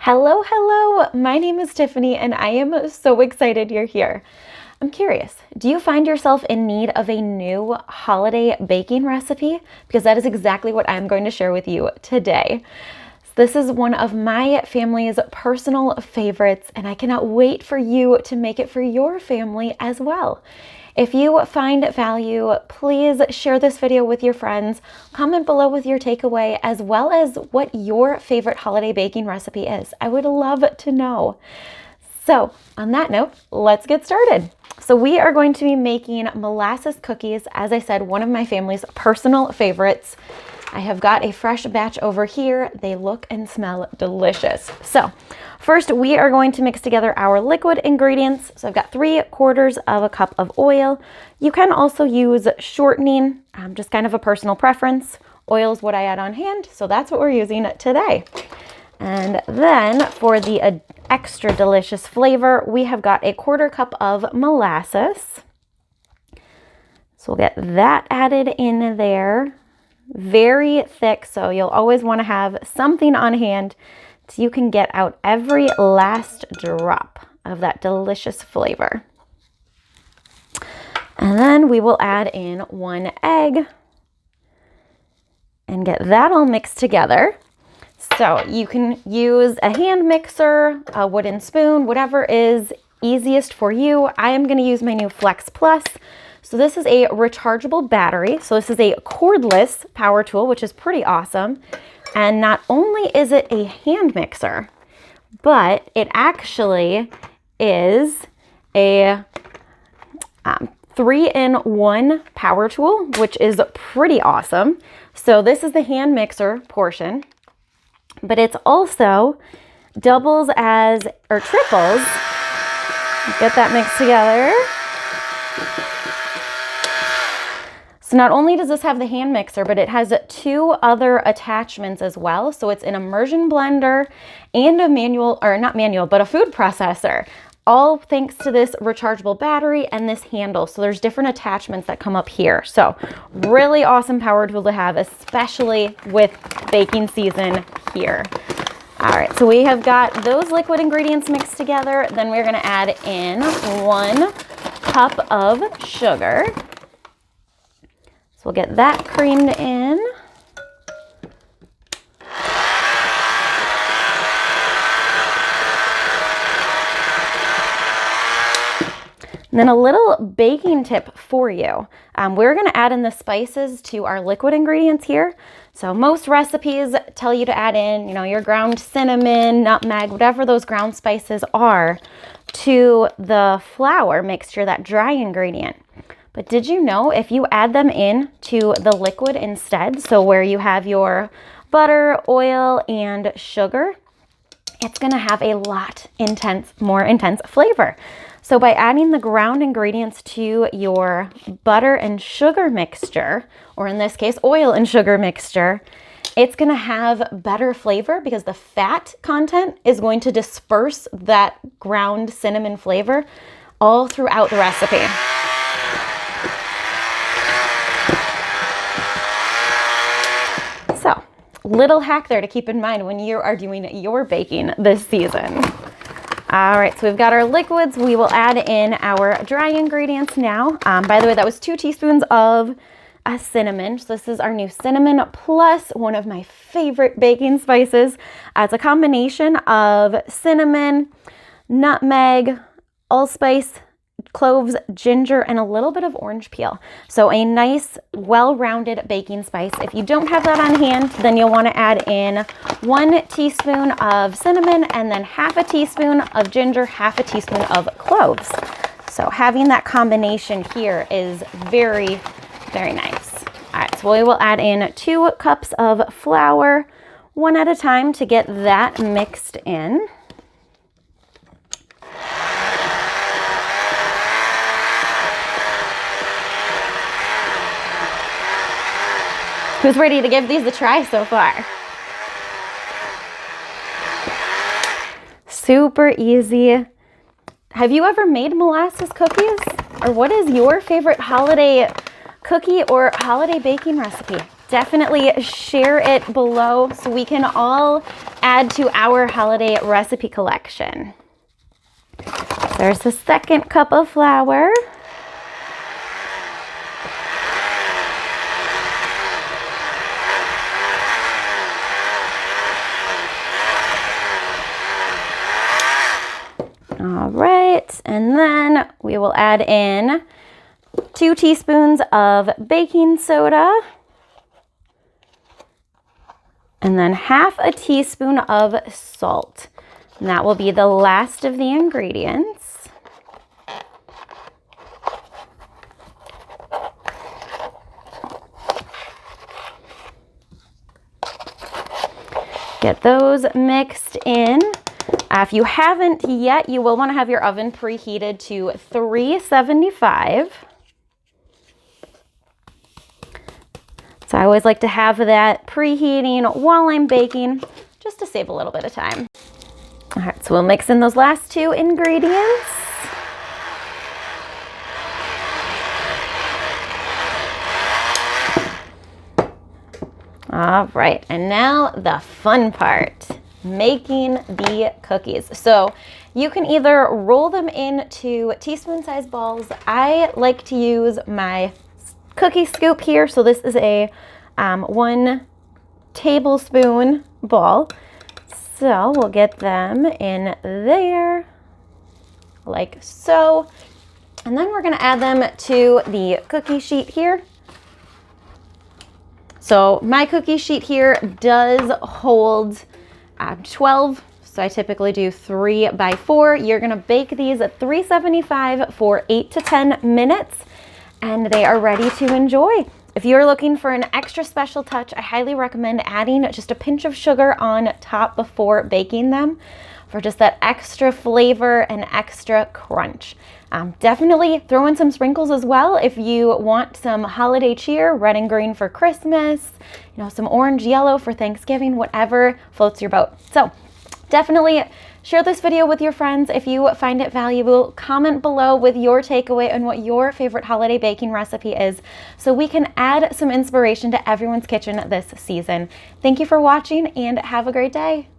Hello, hello. My name is Tiffany and I am so excited you're here. I'm curious, do you find yourself in need of a new holiday baking recipe? Because that is exactly what I'm going to share with you today. This is one of my family's personal favorites and I cannot wait for you to make it for your family as well. If you find value, please share this video with your friends, comment below with your takeaway, as well as what your favorite holiday baking recipe is. I would love to know. So on that note, let's get started. So we are going to be making molasses cookies. As I said, one of my family's personal favorites. I have got a fresh batch over here. They look and smell delicious. So first we are going to mix together our liquid ingredients. So I've got 3/4 of a cup of oil. You can also use shortening, just kind of a personal preference. Oil is what I had on hand, so that's what we're using today. And then for the extra delicious flavor, we have got 1/4 cup of molasses. So we'll get that added in there. Very thick, so you'll always want to have something on hand so you can get out every last drop of that delicious flavor. And then we will add in 1 egg and get that all mixed together. So you can use a hand mixer, a wooden spoon, whatever is easiest for you. I am going to use my new Flex Plus. So this is a rechargeable battery. So this is a cordless power tool, which is pretty awesome. And not only is it a hand mixer, but it actually is a 3-in-1 power tool, which is pretty awesome. So this is the hand mixer portion, but it's also doubles as, or triples. Get that mixed together. So not only does this have the hand mixer, but it has 2 other attachments as well. So it's an immersion blender and a manual, or not manual, but a food processor. All thanks to this rechargeable battery and this handle. So there's different attachments that come up here. So really awesome power tool to have, especially with baking season here. All right, so we have got those liquid ingredients mixed together. Then we're gonna add in 1 cup of sugar. We'll get that creamed in. And then a little baking tip for you. We're going to add in the spices to our liquid ingredients here. So most recipes tell you to add in, your ground cinnamon, nutmeg, whatever those ground spices are to the flour mixture, that dry ingredient. But did you know if you add them in to the liquid instead, so where you have your butter, oil, and sugar, it's gonna have a lot more intense flavor. So by adding the ground ingredients to your butter and sugar mixture, or in this case, oil and sugar mixture, it's gonna have better flavor because the fat content is going to disperse that ground cinnamon flavor all throughout the recipe. So, little hack there to keep in mind when you are doing your baking this season. All right, so we've got our liquids. We will add in our dry ingredients now. By the way, that was 2 teaspoons of cinnamon. So this is our new cinnamon plus one of my favorite baking spices. It's a combination of cinnamon, nutmeg, allspice, cloves, ginger, and a little bit of orange peel. So a nice, well-rounded baking spice. If you don't have that on hand, then you'll want to add in 1 teaspoon of cinnamon and then 1/2 teaspoon of ginger, 1/2 teaspoon of cloves. So having that combination here is very, very nice. All right, so we will add in 2 cups of flour, 1 at a time to get that mixed in. Who's ready to give these a try so far? Super easy. Have you ever made molasses cookies? Or what is your favorite holiday cookie or holiday baking recipe? definitely share it below so we can all add to our holiday recipe collection. There's the second cup of flour. All right, and then we will add in 2 teaspoons of baking soda and then half a teaspoon of salt. And that will be the last of the ingredients. Get those mixed in. If you haven't yet, you will want to have your oven preheated to 375. So I always like to have that preheating while I'm baking, just to save a little bit of time. All right, so we'll mix in those last 2 ingredients. All right, and now the fun part. Making the cookies. So you can either roll them into teaspoon-sized balls. I like to use my cookie scoop here. So this is a 1 tablespoon ball. So we'll get them in there like so. And then we're gonna add them to the cookie sheet here. So my cookie sheet here does hold 12, so I typically do 3 by 4. You're gonna bake these at 375 for 8 to 10 minutes, and they are ready to enjoy. If you're looking for an extra special touch, I highly recommend adding just a pinch of sugar on top before baking them for just that extra flavor and extra crunch. Definitely throw in some sprinkles as well if you want some holiday cheer, red and green for Christmas, you know, some orange, yellow for Thanksgiving, whatever floats your boat. So definitely share this video with your friends if you find it valuable. Comment below with your takeaway and what your favorite holiday baking recipe is so we can add some inspiration to everyone's kitchen this season. Thank you for watching and have a great day.